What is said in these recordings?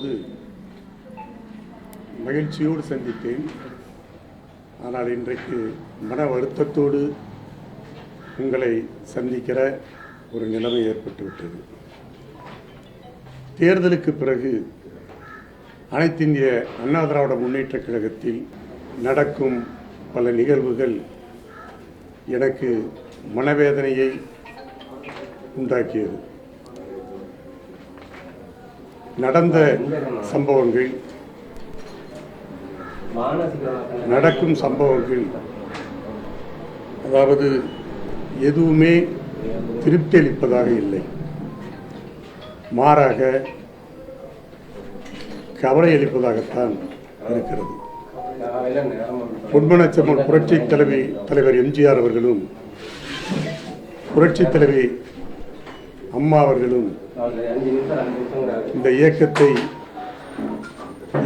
பொழுது மகிழ்ச்சியோடு சந்தித்தேன். ஆனால் இன்றைக்கு மன வருத்தத்தோடு உங்களை சந்திக்கிற ஒரு நிலைமை ஏற்பட்டுவிட்டது. தேர்தலுக்கு பிறகு அனைத்து இந்திய அண்ணா திராவிட முன்னேற்றக் கழகத்தில் நடக்கும் பல நிகழ்வுகள் எனக்கு மனவேதனையை உண்டாக்கியது. நடந்த சம்பவங்கள், நடக்கும் சம்பவங்கள், அதாவது எதுவுமே திருப்தி அளிப்பதாக இல்லை, மாறாக கவலை அளிப்பதாகத்தான் இருக்கிறது. பொன்மனச்செம்மல் புரட்சி தலைவர் எம்ஜிஆர் அவர்களும் புரட்சி தலைவி அம்மா அவர்களும் இந்த இயக்கத்தை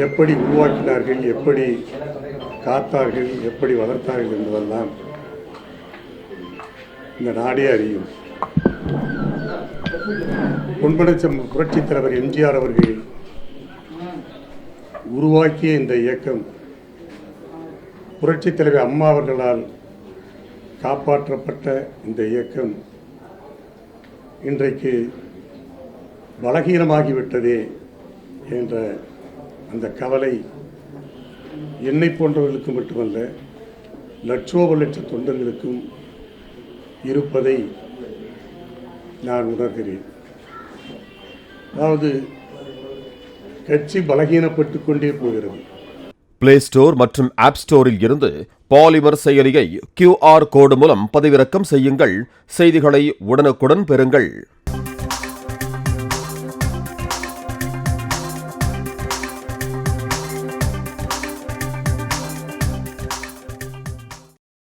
எப்படி உருவாக்கினார்கள், எப்படி காத்தார்கள், எப்படி வளர்த்தார்கள் என்பதெல்லாம் இந்த நாடே அறியும். பொன்மனச்செம்மல் புரட்சி தலைவர் எம்ஜிஆர் அவர்கள் உருவாக்கிய இந்த இயக்கம் புரட்சி தலைவர் அம்மா அவர்களால் காப்பாற்றப்பட்ட இந்த இயக்கம் இன்றைக்கு பலகீனமாகிவிட்டதே என்ற அந்த கவலை என்னை போன்றவர்களுக்கு மட்டுமல்ல, லட்சோப லட்ச தொண்டர்களுக்கும் இருப்பதை நான் உணர்கிறேன். அதாவது கட்சி பலகீனப்பட்டு கொண்டே போகிறது. பிளே ஸ்டோர் மற்றும் ஆப் ஸ்டோரில் இருந்து பாலிமர் செயலியை QR கோடு மூலம் பதிவிறக்கம் செய்யுங்கள். செய்திகளை உடனுக்குடன் பெறுங்கள்.